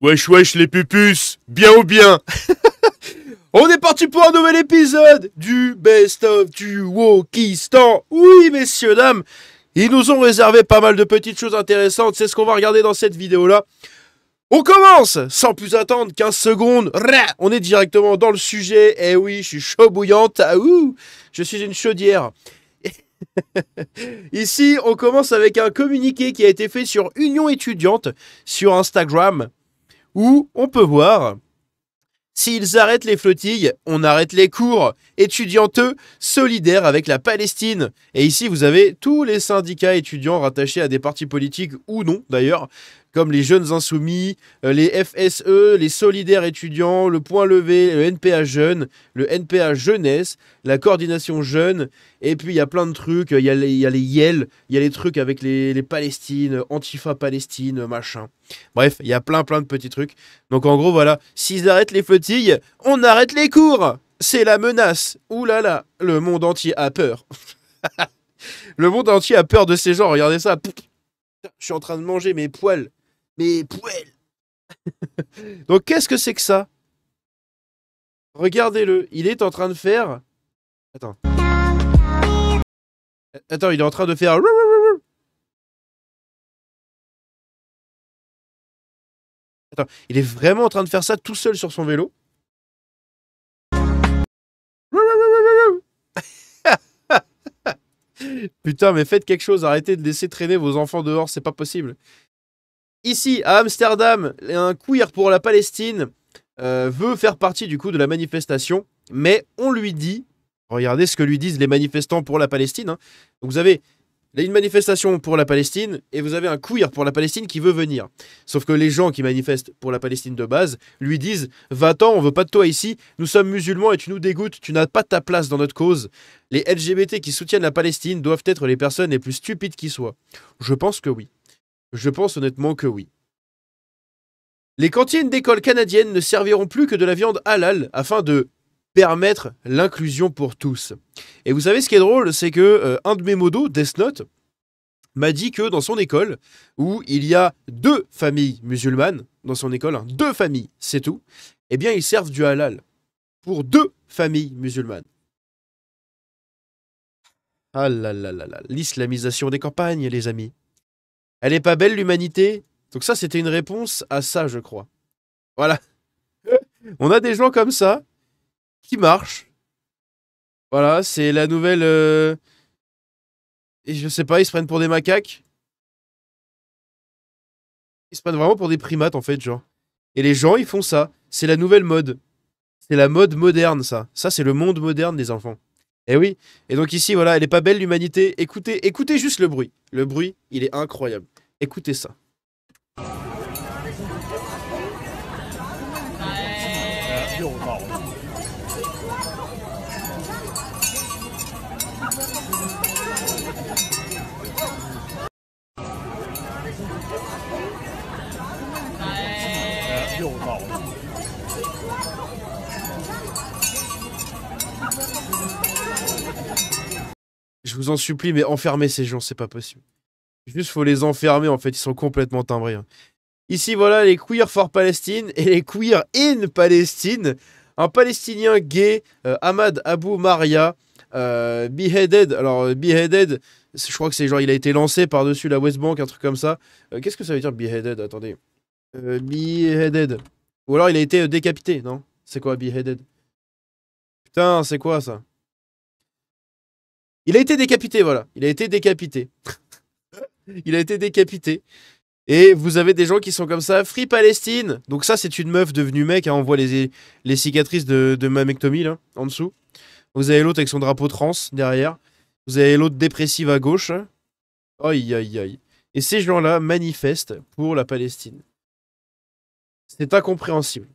Wesh wesh les pupus, bien ou bien? On est parti pour un nouvel épisode du Best of du Wokistan. Oui messieurs dames, ils nous ont réservé pas mal de petites choses intéressantes, c'est ce qu'on va regarder dans cette vidéo là. On commence sans plus attendre, 15 secondes, on est directement dans le sujet. Eh oui, je suis chaud bouillante, je suis une chaudière. Ici, on commence avec un communiqué qui a été fait sur Union étudiante sur Instagram, où on peut voir: s'ils arrêtent les flottilles, on arrête les cours. Étudianteux solidaires avec la Palestine. Et ici, vous avez tous les syndicats étudiants rattachés à des partis politiques ou non, d'ailleurs, comme les Jeunes Insoumis, les FSE, les Solidaires étudiants, le Point Levé, le NPA Jeunes, le NPA Jeunesse, la Coordination Jeunes, et puis il y a plein de trucs, il y a les YEL, il y a les trucs avec les Palestines, Antifa Palestine, machin. Bref, il y a plein de petits trucs. Donc en gros, voilà, s'ils arrêtent les flottilles, on arrête les cours. C'est la menace. Ouh là là, le monde entier a peur. Le monde entier a peur de ces gens, regardez ça. Je suis en train de manger mes poils. Mes poêles. Donc qu'est-ce que c'est que ça? Regardez-le, il est en train de faire... Attends, il est en train de faire... Attends, il est vraiment en train de faire ça tout seul sur son vélo. Putain, mais faites quelque chose, arrêtez de laisser traîner vos enfants dehors, c'est pas possible. Ici, à Amsterdam, un queer pour la Palestine veut faire partie du coup de la manifestation, mais on lui dit, regardez ce que lui disent les manifestants pour la Palestine, hein. Donc vous avez une manifestation pour la Palestine et vous avez un queer pour la Palestine qui veut venir. Sauf que les gens qui manifestent pour la Palestine de base lui disent: va-t'en, on veut pas de toi ici, nous sommes musulmans et tu nous dégoûtes, tu n'as pas ta place dans notre cause. Les LGBT qui soutiennent la Palestine doivent être les personnes les plus stupides qui soient. Je pense que oui. Je pense honnêtement que oui. Les cantines d'écoles canadiennes ne serviront plus que de la viande halal afin de permettre l'inclusion pour tous. Et vous savez ce qui est drôle, c'est que un de mes modos, Death Note, m'a dit que dans son école, où il y a 2 familles musulmanes, dans son école, hein, 2 familles, c'est tout, eh bien ils servent du halal pour 2 familles musulmanes. Ah là là là là, l'islamisation des campagnes, les amis. Elle est pas belle l'humanité? Donc ça, c'était une réponse à ça, je crois. Voilà. On a des gens comme ça qui marchent. Voilà, c'est la nouvelle... Et je sais pas, ils se prennent pour des macaques. Ils se prennent vraiment pour des primates, en fait, genre. Et les gens, ils font ça. C'est la nouvelle mode. C'est la mode moderne, ça. Ça, c'est le monde moderne des enfants. Eh oui. Et donc ici, voilà, elle est pas belle l'humanité. Écoutez juste le bruit. Le bruit, il est incroyable. Écoutez ça. Je vous en supplie, mais enfermez ces gens, c'est pas possible. Juste, faut les enfermer, en fait, ils sont complètement timbrés. Hein. Ici, voilà, les queer for Palestine et les queer in Palestine. Un Palestinien gay, Ahmad Abou Maria, beheaded. Alors, beheaded, je crois que c'est genre, il a été lancé par-dessus la West Bank, un truc comme ça. Qu'est-ce que ça veut dire, beheaded? Attendez. Beheaded. Ou alors, il a été décapité, non? C'est quoi, beheaded? Putain, c'est quoi, ça? Il a été décapité, voilà. Il a été décapité. Il a été décapité. Et vous avez des gens qui sont comme ça. Free Palestine. Donc ça, c'est une meuf devenue mec. Hein. On voit les cicatrices de mammectomie, là, en dessous. Vous avez l'autre avec son drapeau trans, derrière. Vous avez l'autre dépressive à gauche. Aïe, aïe, aïe. Et ces gens-là manifestent pour la Palestine. C'est incompréhensible.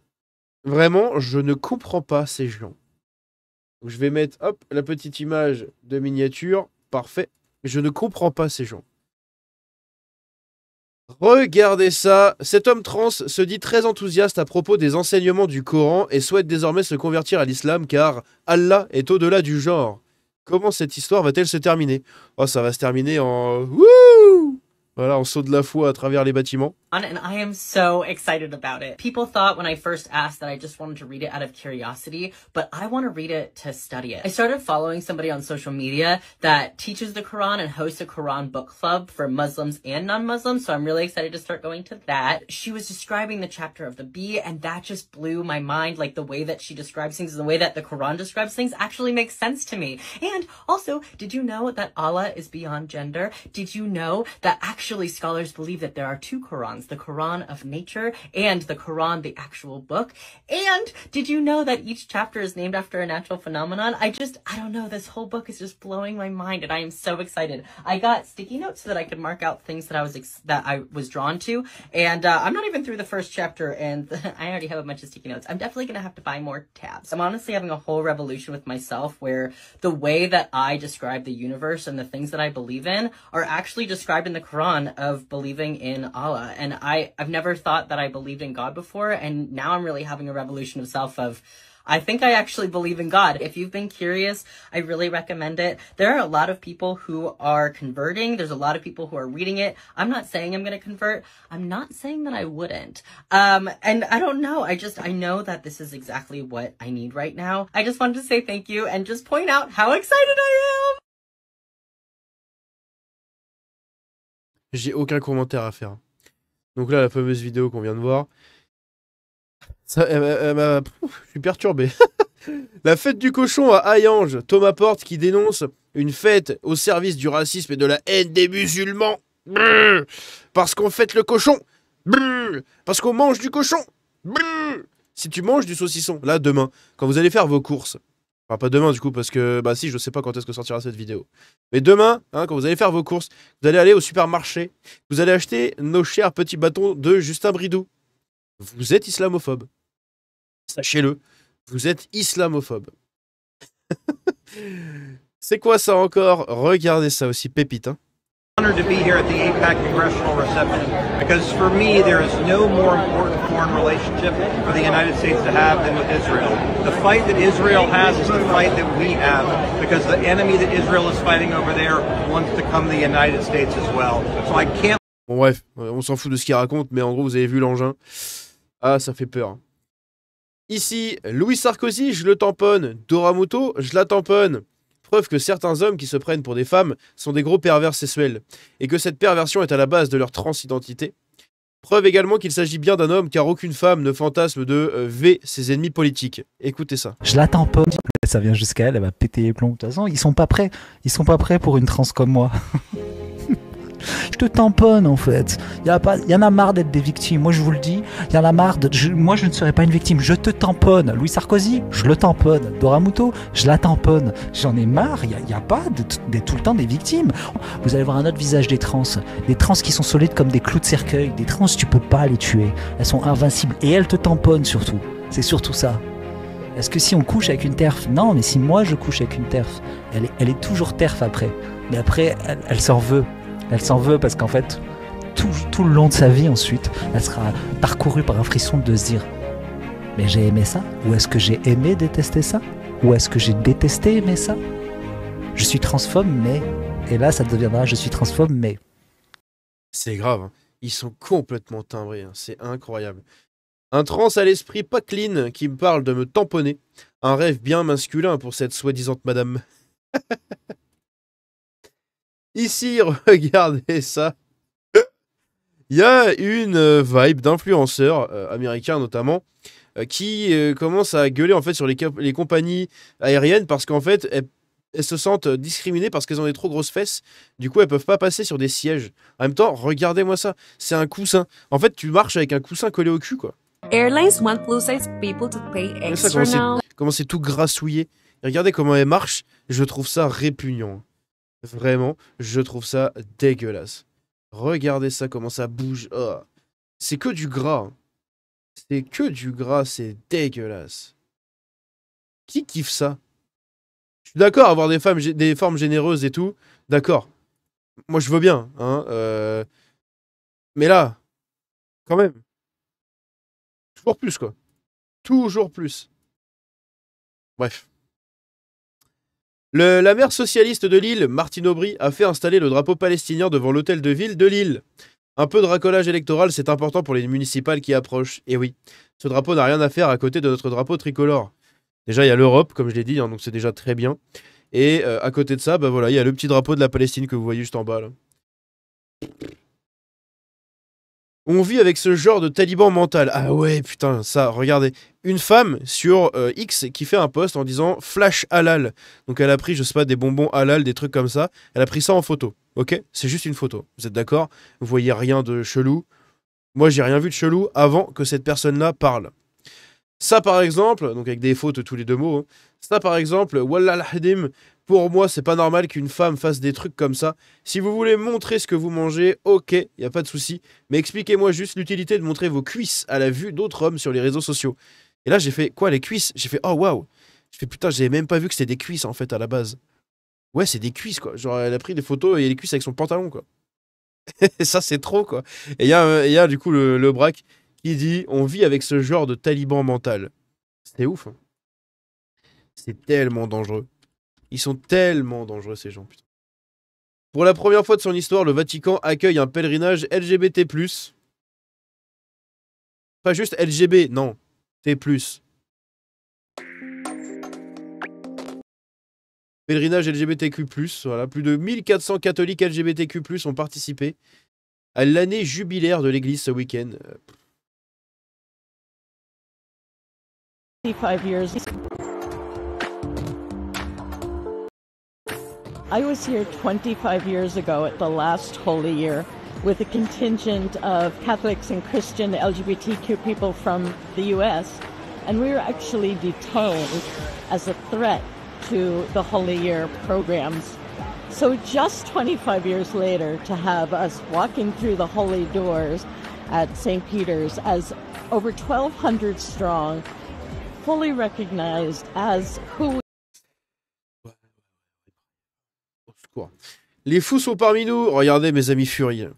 Vraiment, je ne comprends pas ces gens. Donc, je vais mettre, hop, la petite image de miniature. Parfait. Je ne comprends pas ces gens. Regardez ça. Cet homme trans se dit très enthousiaste à propos des enseignements du Coran et souhaite désormais se convertir à l'islam car Allah est au-delà du genre. Comment cette histoire va-t-elle se terminer? Oh, ça va se terminer en... Wouh! Voilà, en saut de la foi à travers les bâtiments. And I am so excited about it. People thought when I first asked that I just wanted to read it out of curiosity, but I want to read it to study it. I started following somebody on social media that teaches the Quran and hosts a Quran book club for Muslims and non-Muslims, so I'm really excited to start going to that. She was describing the chapter of the bee, and that just blew my mind. Like, the way that she describes things, the way that the Quran describes things actually makes sense to me. And also, did you know that Allah is beyond gender? Did you know that actually scholars believe that there are two Qurans, the Quran of nature and the Quran, the actual book? And did you know that each chapter is named after a natural phenomenon? I don't know, this whole book is just blowing my mind, and I am so excited. I got sticky notes so that I could mark out things that I was drawn to, and I'm not even through the first chapter, and I already have a bunch of sticky notes. I'm definitely gonna have to buy more tabs. I'm honestly having a whole revolution with myself where the way that I describe the universe and the things that I believe in are actually described in the Quran of believing in Allah. And I've never thought that I believed in God before, and now I'm really having a revolution of self of, I think I actually believe in God. If you've been curious, I really recommend it. There are a lot of people who are converting. There's a lot of people who are reading it. I'm not saying I'm going to convert. I'm not saying that I wouldn't. And I don't know. I know that this is exactly what I need right now. I just wanted to say thank you and just point out how excited I am. J'ai aucun commentaire à faire. Donc là, la fameuse vidéo qu'on vient de voir. Ça, je suis perturbé. La fête du cochon à Hayange. Thomas Porte qui dénonce une fête au service du racisme et de la haine des musulmans. Brrr. Parce qu'on fête le cochon. Brrr. Parce qu'on mange du cochon. Brrr. Si tu manges du saucisson, là, demain, quand vous allez faire vos courses, enfin pas demain du coup, parce que, bah si, je sais pas quand est-ce que sortira cette vidéo. Mais demain, hein, quand vous allez faire vos courses, vous allez aller au supermarché, vous allez acheter nos chers petits bâtons de Justin Bridou. Vous êtes islamophobe. Sachez-le, vous êtes islamophobe. C'est quoi ça encore? Regardez ça aussi, pépite. Hein. Honored to be here at the APAC Congressional Reception because for me there is no more important foreign relationship for the United States to have than with Israel. The fight that Israel has is the fight that we have because the enemy that Israel is fighting over there wants to come to the United States as well. So I can't. Bon bref, on s'en fout de ce qu'il raconte, mais en gros vous avez vu l'engin. Ah, ça fait peur. Ici, Louis Sarkozy, je le tamponne. Doramuto, je la tamponne. Preuve que certains hommes qui se prennent pour des femmes sont des gros pervers sexuels, et que cette perversion est à la base de leur transidentité. Preuve également qu'il s'agit bien d'un homme, car aucune femme ne fantasme de V ses ennemis politiques. Écoutez ça. Je la tamponne, ça vient jusqu'à elle, elle va péter les plombs. De toute façon, ils sont pas prêts pour une trans comme moi. Je te tamponne en fait. Il y en a marre d'être des victimes. Moi je vous le dis, il y en a marre. Moi je ne serai pas une victime. Je te tamponne. Louis Sarkozy, je le tamponne. Doramuto, je la tamponne. J'en ai marre. Il n'y a pas de tout le temps des victimes. Vous allez voir un autre visage des trans. Des trans qui sont solides comme des clous de cercueil. Des trans, tu peux pas les tuer. Elles sont invincibles. Et elles te tamponnent surtout. C'est surtout ça. Est-ce que si on couche avec une TERF? Non, mais si moi je couche avec une TERF, elle est toujours TERF après. Mais après, elle s'en veut. Elle s'en veut parce qu'en fait, tout le long de sa vie ensuite, elle sera parcourue par un frisson de se dire « Mais j'ai aimé ça? Ou est-ce que j'ai aimé détester ça? Ou est-ce que j'ai détesté aimer ça? Je suis transphobe, mais... » Et là, ça deviendra « Je suis transphobe, mais... » C'est grave, hein. Ils sont complètement timbrés, hein. C'est incroyable. Un trans à l'esprit pas clean qui me parle de me tamponner. Un rêve bien masculin pour cette soi-disante madame. Ici, regardez ça. Il y a une vibe d'influenceurs américains notamment qui commencent à gueuler en fait sur les compagnies aériennes parce qu'en fait elles se sentent discriminées parce qu'elles ont des trop grosses fesses. Du coup, elles peuvent pas passer sur des sièges. En même temps, regardez-moi ça. C'est un coussin. En fait, tu marches avec un coussin collé au cul, quoi. Airlines want plus-size people to pay extra now. Comment c'est tout grassouillé. Et regardez comment elle marche. Je trouve ça répugnant. Vraiment, je trouve ça dégueulasse. Regardez ça, comment ça bouge. Oh. C'est que du gras. C'est que du gras, c'est dégueulasse. Qui kiffe ça? Je suis d'accord, avoir des formes généreuses et tout. D'accord. Moi, je veux bien. Hein, mais là, quand même. Toujours plus, quoi. Toujours plus. Bref. La maire socialiste de Lille, Martine Aubry, a fait installer le drapeau palestinien devant l'hôtel de ville de Lille. Un peu de racolage électoral, c'est important pour les municipales qui approchent. Et oui, ce drapeau n'a rien à faire à côté de notre drapeau tricolore. Déjà, il y a l'Europe, comme je l'ai dit, hein, donc c'est déjà très bien. Et à côté de ça, bah voilà, il y a le petit drapeau de la Palestine que vous voyez juste en bas, là. On vit avec ce genre de taliban mental. Ah ouais, putain, ça, regardez. Une femme sur X qui fait un post en disant « Flash halal ». Donc elle a pris, je sais pas, des bonbons halal, des trucs comme ça. Elle a pris ça en photo, ok? C'est juste une photo. Vous êtes d'accord? Vous voyez rien de chelou? Moi, j'ai rien vu de chelou avant que cette personne-là parle. Ça, par exemple, donc avec des fautes tous les deux mots, hein. Ça, par exemple, Wallah al-Hadim, pour moi, c'est pas normal qu'une femme fasse des trucs comme ça. Si vous voulez montrer ce que vous mangez, ok, y a pas de souci. Mais expliquez-moi juste l'utilité de montrer vos cuisses à la vue d'autres hommes sur les réseaux sociaux. Et là, j'ai fait, quoi, les cuisses? J'ai fait, oh waouh! J'ai fait, putain, j'avais même pas vu que c'était des cuisses, en fait, à la base. Ouais, c'est des cuisses, quoi. Genre, elle a pris des photos et les cuisses avec son pantalon, quoi. Et ça, c'est trop, quoi. Et il y a, du coup, le braque qui dit, on vit avec ce genre de taliban mental. C'est ouf, hein. C'est tellement dangereux. Ils sont tellement dangereux, ces gens, putain. Pour la première fois de son histoire, le Vatican accueille un pèlerinage LGBT+. Pas juste LGB, non. T+. Pèlerinage LGBTQ+, voilà. Plus de 1400 catholiques LGBTQ+, ont participé à l'année jubilaire de l'église ce week-end. 25 years. I was here 25 years ago at the last Holy Year with a contingent of Catholics and Christian LGBTQ people from the US, and we were actually detained as a threat to the Holy Year programs. So just 25 years later, to have us walking through the holy doors at St. Peter's as over 1,200 strong, fully recognized as who we Les fous sont parmi nous. Regardez mes amis furieux.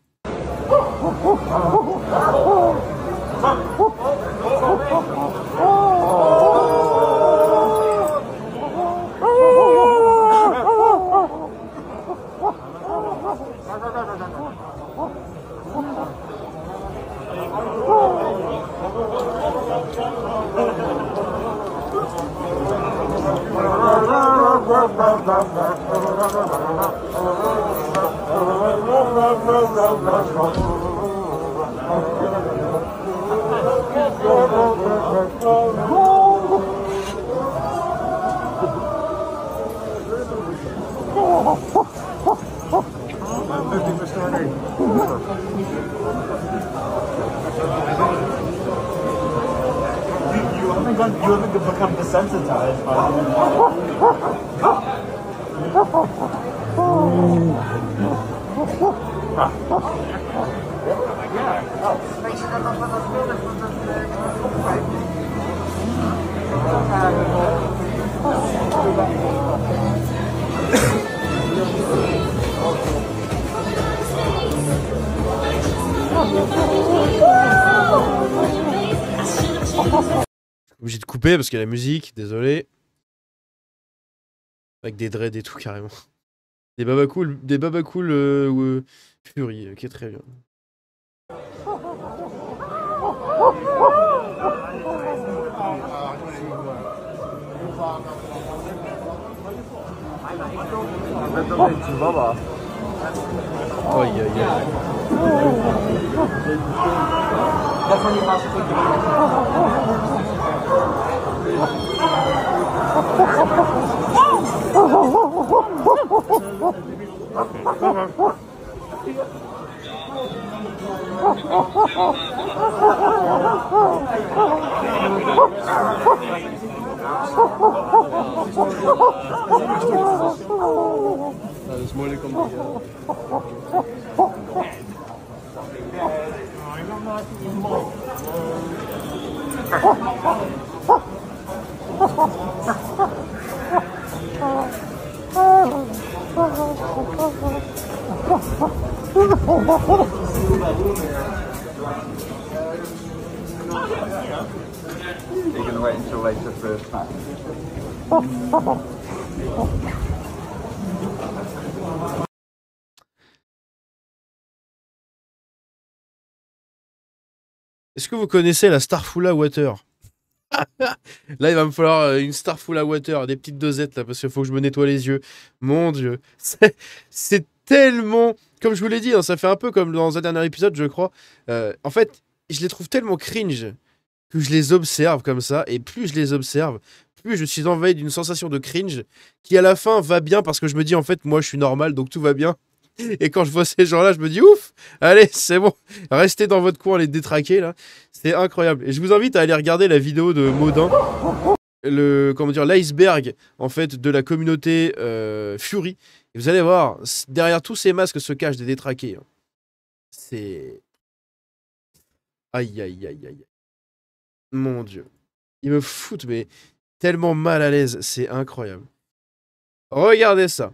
You haven't become desensitized Obligé de couper parce qu'il y a la musique, désolé. Avec des dreads et tout carrément. Des babacools Fury, ok, très bien. Oh, Dat is moeilijk om You can wait until later for a snack. Est-ce que vous connaissez la Starfula Water? Là, il va me falloir une Starfula Water, des petites dosettes là, parce qu'il faut que je me nettoie les yeux. Mon Dieu, c'est tellement, comme je vous l'ai dit, hein, ça fait un peu comme dans un dernier épisode, je crois. En fait, je les trouve tellement cringe que je les observe comme ça, et plus je les observe, plus je suis envahi d'une sensation de cringe qui à la fin va bien parce que je me dis en fait, moi je suis normal, donc tout va bien. Et quand je vois ces gens-là, je me dis ouf, allez, c'est bon, restez dans votre coin, les détraquer là, c'est incroyable. Et je vous invite à aller regarder la vidéo de Modin, comment dire, l'iceberg en fait de la communauté Fury. Et vous allez voir, derrière tous ces masques se cachent des détraqués. Hein. C'est aïe aïe aïe aïe. Mon Dieu, ils me foutent mais tellement mal à l'aise, c'est incroyable. Regardez ça.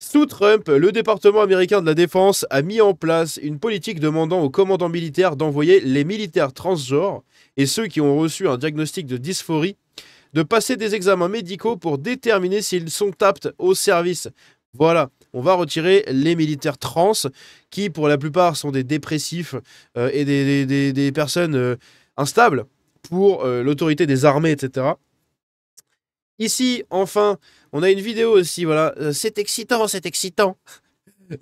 Sous Trump, le département américain de la défense a mis en place une politique demandant aux commandants militaires d'envoyer les militaires transgenres et ceux qui ont reçu un diagnostic de dysphorie de passer des examens médicaux pour déterminer s'ils sont aptes au service. Voilà, on va retirer les militaires trans qui pour la plupart sont des dépressifs et des personnes instables pour l'autorité des armées, etc. Ici, enfin, on a une vidéo aussi, voilà. C'est excitant, c'est excitant.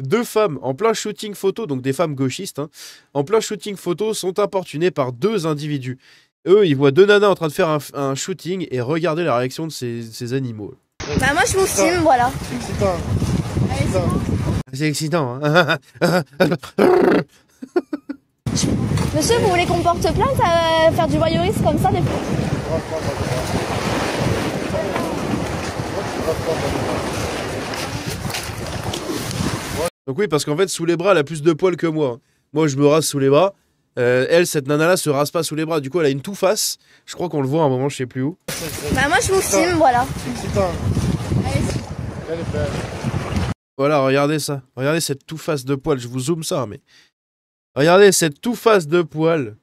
Deux femmes en plein shooting photo, donc des femmes gauchistes, hein, en plein shooting photo, sont importunées par deux individus. Eux, ils voient deux nanas en train de faire un shooting et regardez la réaction de ces animaux. Bah moi je vous filme, voilà. C'est excitant. Hein. Monsieur, vous voulez qu'on porte plainte à faire du voyeurisme comme ça des fois? Donc oui, parce qu'en fait, sous les bras, elle a plus de poils que moi. Moi, je me rase sous les bras. Elle, cette nana-là, se rase pas sous les bras. Du coup, elle a une toux face. Je crois qu'on le voit à un moment, je sais plus où. Bah moi, je vous filme, voilà. Voilà, regardez ça. Regardez cette toux face de poils. Je vous zoome ça, mais... Regardez cette toux face de poils.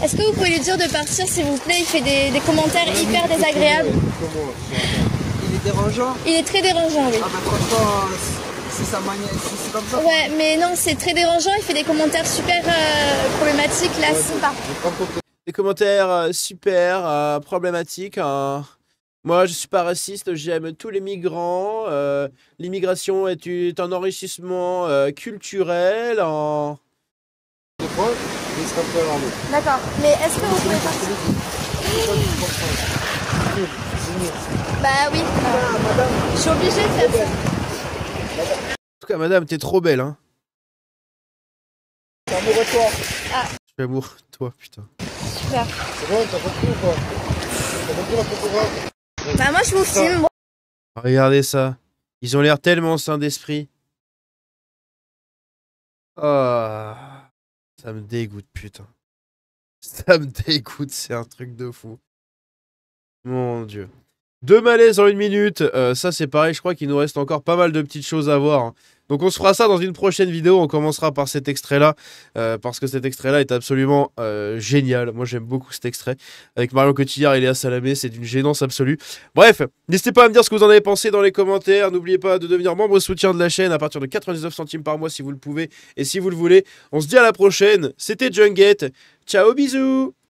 Est-ce que vous pouvez lui dire de partir, s'il vous plaît? Il fait des commentaires hyper désagréables. Il est dérangeant? Il est très dérangeant, oui. Ah bah franchement, c'est sa manière, c'est comme ça. Ouais, mais non, c'est très dérangeant. Il fait des commentaires super problématiques, là, c'est pas. Des commentaires super problématiques. Moi, je suis pas raciste, j'aime tous les migrants. L'immigration est un enrichissement culturel. D'accord, mais est-ce que vous pouvez partir? Bah oui, je suis obligée de faire ça. En tout cas, madame, t'es trop belle, hein. Je suis amoureux de toi. Ah. Je suis amoureux de toi, putain. Super. C'est bon, t'as compris ou pas? T'as compris la procureur? Bah moi, je vous filme. Regardez ça. Ils ont l'air tellement sains d'esprit. Oh, ça me dégoûte, putain. Ça me dégoûte, c'est un truc de fou. Mon Dieu. Deux malaises en 1 minute. Ça, c'est pareil, je crois qu'il nous reste encore pas mal de petites choses à voir. Hein. Donc on se fera ça dans une prochaine vidéo. On commencera par cet extrait-là. Parce que cet extrait-là est absolument génial. Moi, j'aime beaucoup cet extrait. Avec Marion Cotillard et Léa Salamé. C'est d'une gênance absolue. Bref, n'hésitez pas à me dire ce que vous en avez pensé dans les commentaires. N'oubliez pas de devenir membre soutien de la chaîne à partir de 99 centimes par mois si vous le pouvez. Et si vous le voulez. On se dit à la prochaine. C'était Junget. Ciao, bisous.